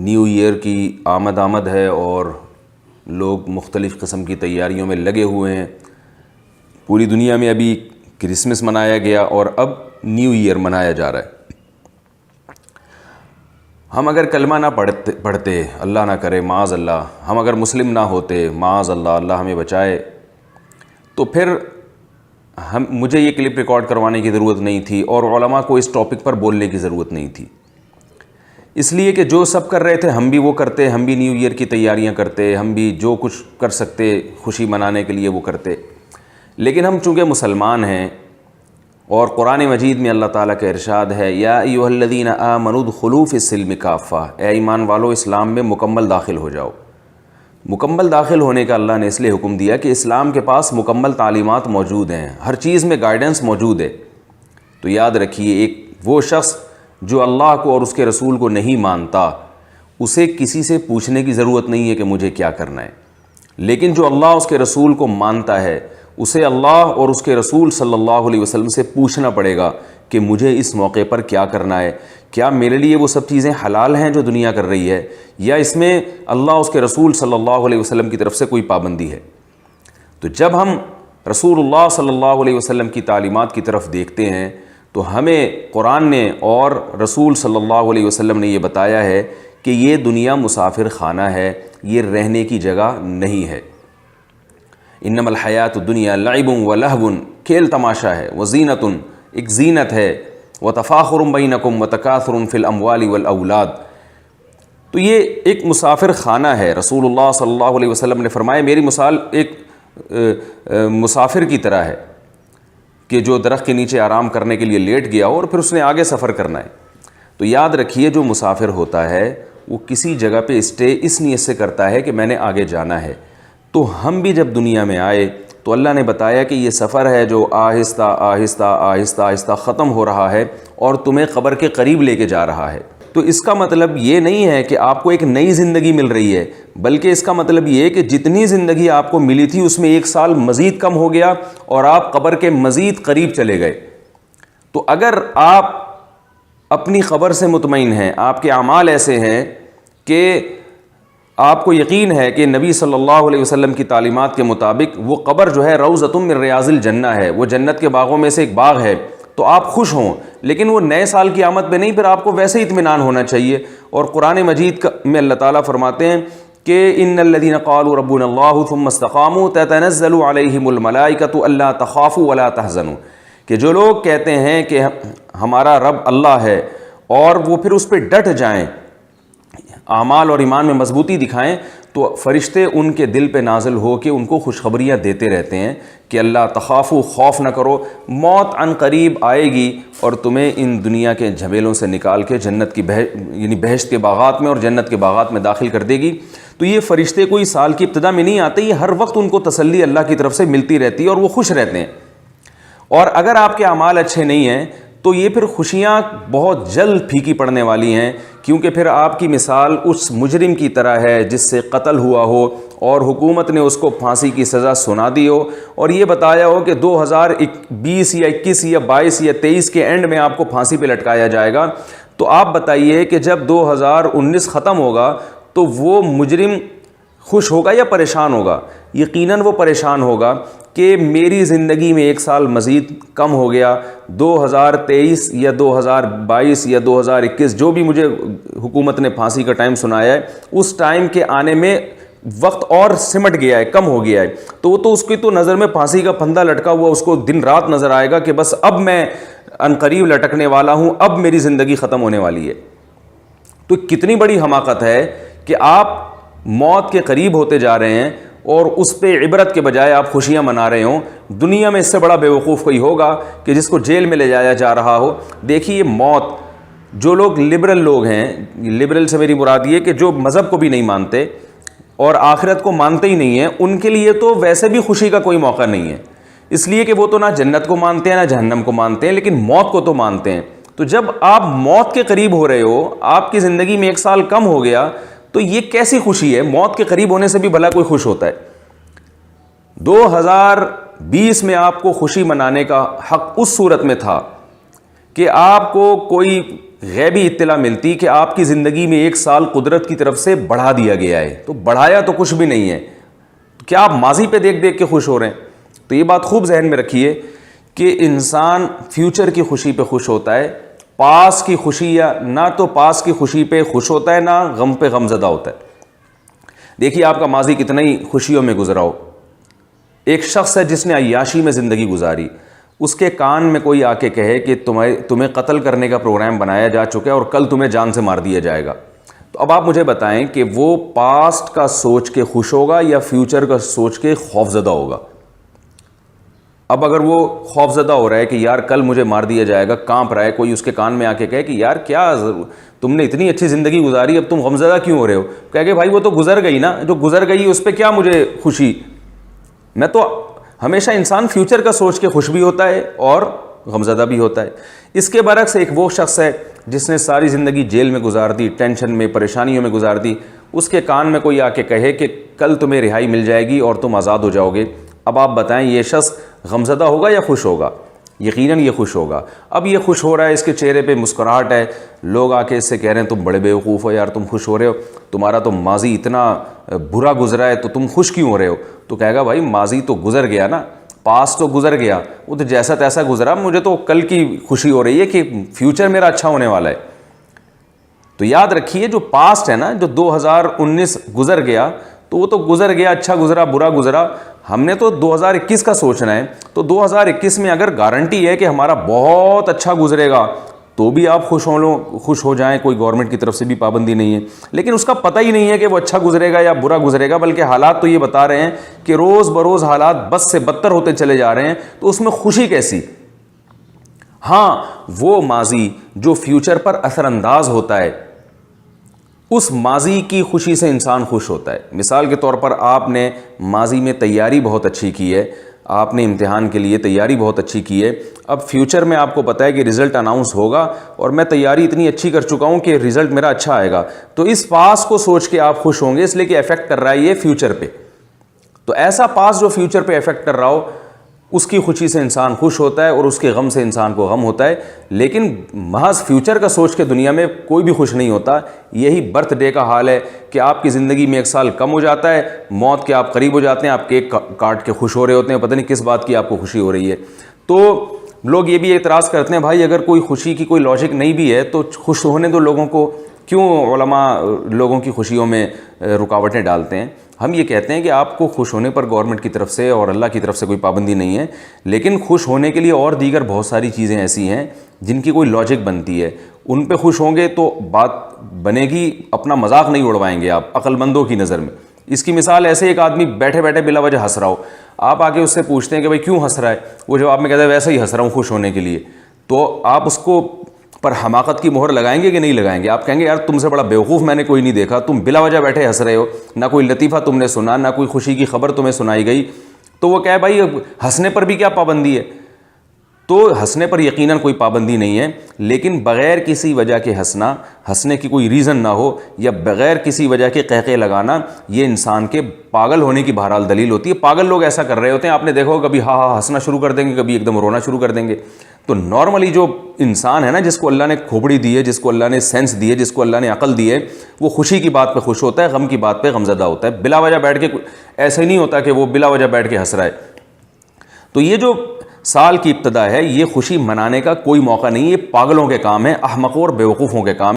New year کی آمد ہے اور لوگ مختلف قسم کی تیاریوں میں لگے ہوئے ہیں. پوری دنیا میں ابھی کرسمس منایا گیا اور اب نیو ایئر منایا جا رہا ہے. ہم اگر کلمہ نہ پڑھتے اللہ نہ کرے معاذ اللہ، ہم اگر مسلم نہ ہوتے معاذ اللہ، اللہ ہمیں بچائے، تو پھر مجھے یہ کلپ ریکارڈ کروانے کی ضرورت نہیں تھی اور علماء کو اس ٹاپک پر بولنے کی ضرورت نہیں تھی. اس لیے کہ جو سب کر رہے تھے ہم بھی وہ کرتے، ہم بھی نیو ایئر کی تیاریاں کرتے، ہم بھی جو کچھ کر سکتے خوشی منانے کے لیے وہ کرتے. لیکن ہم چونکہ مسلمان ہیں اور قرآن مجید میں اللہ تعالیٰ کا ارشاد ہے یا ایھا الذین آمنوا ادخلوا فی السلم کافہ، اے ایمان والو اسلام میں مکمل داخل ہو جاؤ. مکمل داخل ہونے کا اللہ نے اس لیے حکم دیا کہ اسلام کے پاس مکمل تعلیمات موجود ہیں، ہر چیز میں گائیڈنس موجود ہے. تو یاد رکھیے، ایک وہ شخص جو اللہ کو اور اس کے رسول کو نہیں مانتا، اسے کسی سے پوچھنے کی ضرورت نہیں ہے کہ مجھے کیا کرنا ہے. لیکن جو اللہ اس کے رسول کو مانتا ہے، اسے اللہ اور اس کے رسول صلی اللہ علیہ وسلم سے پوچھنا پڑے گا کہ مجھے اس موقع پر کیا کرنا ہے، کیا میرے لیے وہ سب چیزیں حلال ہیں جو دنیا کر رہی ہے، یا اس میں اللہ اس کے رسول صلی اللہ علیہ وسلم کی طرف سے کوئی پابندی ہے. تو جب ہم رسول اللہ صلی اللہ علیہ وسلم کی تعلیمات کی طرف دیکھتے ہیں تو ہمیں قرآن نے اور رسول صلی اللہ علیہ وسلم نے یہ بتایا ہے کہ یہ دنیا مسافر خانہ ہے، یہ رہنے کی جگہ نہیں ہے. انما الحیات الدنیا لعب و لہو، کھیل تماشا ہے، وزینت، ایک زینت ہے، وتفاخر بینکم وتکاثر فی الاموال والاولاد. تو یہ ایک مسافر خانہ ہے. رسول اللہ صلی اللہ علیہ وسلم نے فرمایا میری مثال ایک مسافر کی طرح ہے کہ جو درخت کے نیچے آرام کرنے کے لیے لیٹ گیا اور پھر اس نے آگے سفر کرنا ہے. تو یاد رکھیے جو مسافر ہوتا ہے وہ کسی جگہ پہ اسٹے اس نیت سے کرتا ہے کہ میں نے آگے جانا ہے. تو ہم بھی جب دنیا میں آئے تو اللہ نے بتایا کہ یہ سفر ہے جو آہستہ آہستہ آہستہ آہستہ ختم ہو رہا ہے اور تمہیں قبر کے قریب لے کے جا رہا ہے. تو اس کا مطلب یہ نہیں ہے کہ آپ کو ایک نئی زندگی مل رہی ہے، بلکہ اس کا مطلب یہ ہے کہ جتنی زندگی آپ کو ملی تھی اس میں 1 سال مزید کم ہو گیا اور آپ قبر کے مزید قریب چلے گئے. تو اگر آپ اپنی قبر سے مطمئن ہیں، آپ کے اعمال ایسے ہیں کہ آپ کو یقین ہے کہ نبی صلی اللہ علیہ وسلم کی تعلیمات کے مطابق وہ قبر جو ہے روضۃ من ریاض الجنہ ہے، وہ جنت کے باغوں میں سے ایک باغ ہے، تو آپ خوش ہوں. لیکن وہ نئے سال کی آمد پہ نہیں، پھر آپ کو ویسے ہی اطمینان ہونا چاہیے. اور قرآن مجید میں اللہ تعالیٰ فرماتے ہیں کہ ان الذین قالوا ربنا اللہ ثم استقاموا تتنزل علیہم الملائکۃ الا تخافوا ولا تحزنوا، کہ جو لوگ کہتے ہیں کہ ہمارا رب اللہ ہے اور وہ پھر اس پہ ڈٹ جائیں، اعمال اور ایمان میں مضبوطی دکھائیں، تو فرشتے ان کے دل پہ نازل ہو کے ان کو خوشخبریاں دیتے رہتے ہیں کہ اللہ تخافوا، خوف نہ کرو، موت عن قریب آئے گی اور تمہیں ان دنیا کے جھمیلوں سے نکال کے جنت کی یعنی بہشت کے باغات میں اور جنت کے باغات میں داخل کر دے گی. تو یہ فرشتے کوئی سال کی ابتدا میں نہیں آتے، یہ ہر وقت ان کو تسلی اللہ کی طرف سے ملتی رہتی ہے اور وہ خوش رہتے ہیں. اور اگر آپ کے اعمال اچھے نہیں ہیں تو یہ پھر خوشیاں بہت جلد پھیکی پڑنے والی ہیں، کیونکہ پھر آپ کی مثال اس مجرم کی طرح ہے جس سے قتل ہوا ہو اور حکومت نے اس کو پھانسی کی سزا سنا دی ہو اور یہ بتایا ہو کہ 2020 یا 21 یا 22 یا 23 کے اینڈ میں آپ کو پھانسی پہ لٹکایا جائے گا. تو آپ بتائیے کہ جب 2019 ختم ہوگا تو وہ مجرم خوش ہوگا یا پریشان ہوگا؟ یقیناً وہ پریشان ہوگا کہ میری زندگی میں 1 سال مزید کم ہو گیا. 2023 یا 2022 یا 2021 جو بھی مجھے حکومت نے پھانسی کا ٹائم سنایا ہے، اس ٹائم کے آنے میں وقت اور سمٹ گیا ہے، کم ہو گیا ہے. تو وہ تو اس کی تو نظر میں پھانسی کا پھندا لٹکا ہوا اس کو دن رات نظر آئے گا کہ بس اب میں عنقریب لٹکنے والا ہوں، اب میری زندگی ختم ہونے والی ہے. تو کتنی بڑی حماقت ہے کہ آپ موت کے قریب ہوتے جا رہے ہیں اور اس پہ عبرت کے بجائے آپ خوشیاں منا رہے ہوں. دنیا میں اس سے بڑا بیوقوف کوئی ہوگا کہ جس کو جیل میں لے جایا جا رہا ہو. دیکھیے موت، جو لوگ لبرل لوگ ہیں، لبرل سے میری مراد یہ کہ جو مذہب کو بھی نہیں مانتے اور آخرت کو مانتے ہی نہیں ہیں، ان کے لیے تو ویسے بھی خوشی کا کوئی موقع نہیں ہے، اس لیے کہ وہ تو نہ جنت کو مانتے ہیں نہ جہنم کو مانتے ہیں، لیکن موت کو تو مانتے ہیں. تو جب آپ موت کے قریب ہو رہے ہو، آپ کی زندگی میں 1 سال کم ہو گیا، تو یہ کیسی خوشی ہے؟ موت کے قریب ہونے سے بھی بھلا کوئی خوش ہوتا ہے؟ 2020 میں آپ کو خوشی منانے کا حق اس صورت میں تھا کہ آپ کو کوئی غیبی اطلاع ملتی کہ آپ کی زندگی میں 1 سال قدرت کی طرف سے بڑھا دیا گیا ہے، تو بڑھایا تو کچھ بھی نہیں ہے، کیا آپ ماضی پہ دیکھ دیکھ کے خوش ہو رہے ہیں؟ تو یہ بات خوب ذہن میں رکھیے کہ انسان فیوچر کی خوشی پہ خوش ہوتا ہے، پاس کی خوشی یا نہ تو پاس کی خوشی پہ خوش ہوتا ہے، نہ غم پہ غم زدہ ہوتا ہے۔ دیکھیے آپ کا ماضی کتنا ہی خوشیوں میں گزرا ہو، ایک شخص ہے جس نے عیاشی میں زندگی گزاری، اس کے کان میں کوئی آ کے کہے کہ تمہیں قتل کرنے کا پروگرام بنایا جا چکا ہے اور کل تمہیں جان سے مار دیا جائے گا، تو اب آپ مجھے بتائیں کہ وہ پاسٹ کا سوچ کے خوش ہوگا یا فیوچر کا سوچ کے خوف زدہ ہوگا؟ اب اگر وہ خوف زدہ ہو رہا ہے کہ یار کل مجھے مار دیا جائے گا، کانپ رہا ہے، کوئی اس کے کان میں آ کے کہے کہ یار کیا تم نے اتنی اچھی زندگی گزاری، اب تم غمزدہ کیوں ہو رہے ہو؟ کہہ کہ بھائی وہ تو گزر گئی نا، جو گزر گئی اس پہ کیا مجھے خوشی؟ میں تو ہمیشہ انسان فیوچر کا سوچ کے خوش بھی ہوتا ہے اور غمزدہ بھی ہوتا ہے۔ اس کے برعکس ایک وہ شخص ہے جس نے ساری زندگی جیل میں گزار دی، ٹینشن میں، پریشانیوں میں گزار دی، اس کے کان میں کوئی آ کے کہے کہ کل تمہیں رہائی مل جائے گی اور تم آزاد ہو جاؤ گے، اب آپ بتائیں یہ شخص غمزدہ ہوگا یا خوش ہوگا؟ یقیناً یہ خوش ہوگا۔ اب یہ خوش ہو رہا ہے، اس کے چہرے پہ مسکراہٹ ہے، لوگ آ کے اس سے کہہ رہے ہیں تم بڑے بیوقوف ہو یار، تم خوش ہو رہے ہو، تمہارا تو ماضی اتنا برا گزرا ہے تو تم خوش کیوں ہو رہے ہو؟ تو کہے گا بھائی ماضی تو گزر گیا نا، پاس تو گزر گیا، وہ تو جیسا تیسا گزرا، مجھے تو کل کی خوشی ہو رہی ہے کہ فیوچر میرا اچھا ہونے والا ہے۔ تو یاد رکھیے جو پاسٹ ہے نا، جو 2019 گزر گیا تو وہ تو گزر گیا، اچھا گزرا برا گزرا، ہم نے تو 2021 کا سوچنا ہے۔ تو 2021 میں اگر گارنٹی ہے کہ ہمارا بہت اچھا گزرے گا تو بھی آپ خوش ہو جائیں، کوئی گورنمنٹ کی طرف سے بھی پابندی نہیں ہے، لیکن اس کا پتہ ہی نہیں ہے کہ وہ اچھا گزرے گا یا برا گزرے گا، بلکہ حالات تو یہ بتا رہے ہیں کہ روز بروز حالات بد سے بدتر ہوتے چلے جا رہے ہیں، تو اس میں خوشی کیسی؟ ہاں وہ ماضی جو فیوچر پر اثر انداز ہوتا ہے، اس ماضی کی خوشی سے انسان خوش ہوتا ہے۔ مثال کے طور پر آپ نے ماضی میں تیاری بہت اچھی کی ہے، آپ نے امتحان کے لیے تیاری بہت اچھی کی ہے، اب فیوچر میں آپ کو پتہ ہے کہ رزلٹ اناؤنس ہوگا اور میں تیاری اتنی اچھی کر چکا ہوں کہ رزلٹ میرا اچھا آئے گا، تو اس پاس کو سوچ کے آپ خوش ہوں گے، اس لیے کہ افیکٹ کر رہا ہے یہ فیوچر پہ۔ تو ایسا پاس جو فیوچر پہ افیکٹ کر رہا ہو اس کی خوشی سے انسان خوش ہوتا ہے اور اس کے غم سے انسان کو غم ہوتا ہے، لیکن محض فیوچر کا سوچ کے دنیا میں کوئی بھی خوش نہیں ہوتا۔ یہی برتھ ڈے کا حال ہے کہ آپ کی زندگی میں 1 سال کم ہو جاتا ہے، موت کے آپ قریب ہو جاتے ہیں، آپ کیک کاٹ کے خوش ہو رہے ہوتے ہیں، پتہ نہیں کس بات کی آپ کو خوشی ہو رہی ہے۔ تو لوگ یہ بھی اعتراض کرتے ہیں بھائی اگر کوئی خوشی کی کوئی لاجک نہیں بھی ہے تو خوش ہونے دو لوگوں کو، کیوں علماء لوگوں کی خوشیوں میں رکاوٹیں ڈالتے ہیں؟ ہم یہ کہتے ہیں کہ آپ کو خوش ہونے پر گورنمنٹ کی طرف سے اور اللہ کی طرف سے کوئی پابندی نہیں ہے، لیکن خوش ہونے کے لیے اور دیگر بہت ساری چیزیں ایسی ہیں جن کی کوئی لاجک بنتی ہے، ان پہ خوش ہوں گے تو بات بنے گی، اپنا مذاق نہیں اڑوائیں گے آپ عقل مندوں کی نظر میں۔ اس کی مثال ایسے ایک آدمی بیٹھے بیٹھے بلا وجہ ہنس رہا ہو، آپ آ کے اس سے پوچھتے ہیں کہ بھائی کیوں ہنس رہا ہے، وہ جواب میں کہتا ہے ویسے ہی ہنس رہا ہوں خوش ہونے کے لیے، تو آپ اس کو پر حماقت کی مہر لگائیں گے کہ نہیں لگائیں گے؟ آپ کہیں گے یار تم سے بڑا بیوقوف میں نے کوئی نہیں دیکھا، تم بلا وجہ بیٹھے ہنس رہے ہو، نہ کوئی لطیفہ تم نے سنا، نہ کوئی خوشی کی خبر تمہیں سنائی گئی، تو وہ کہے بھائی ہنسنے پر بھی کیا پابندی ہے؟ تو ہنسنے پر یقیناً کوئی پابندی نہیں ہے، لیکن بغیر کسی وجہ کے ہنسنا، ہنسنے کی کوئی ریزن نہ ہو یا بغیر کسی وجہ کے قہقہے لگانا، یہ انسان کے پاگل ہونے کی بہرحال دلیل ہوتی ہے۔ پاگل لوگ ایسا کر رہے ہوتے ہیں، آپ نے دیکھو کبھی ہاں ہاں ہنسنا شروع کر دیں گے، کبھی ایک دم رونا شروع کر دیں گے۔ تو نارملی جو انسان ہے نا، جس کو اللہ نے کھوپڑی دی ہے، جس کو اللہ نے سینس دی ہے، جس کو اللہ نے عقل دی ہے، وہ خوشی کی بات پہ خوش ہوتا ہے، غم کی بات پہ غمزدہ ہوتا ہے، بلا وجہ بیٹھ کے ایسے ہی نہیں ہوتا کہ وہ بلا وجہ بیٹھ کے ہنس رہا ہے۔ تو یہ جو سال کی ابتدا ہے، یہ خوشی منانے کا کوئی موقع نہیں، یہ پاگلوں کے کام ہے، احمقوں اور بیوقوفوں کے کام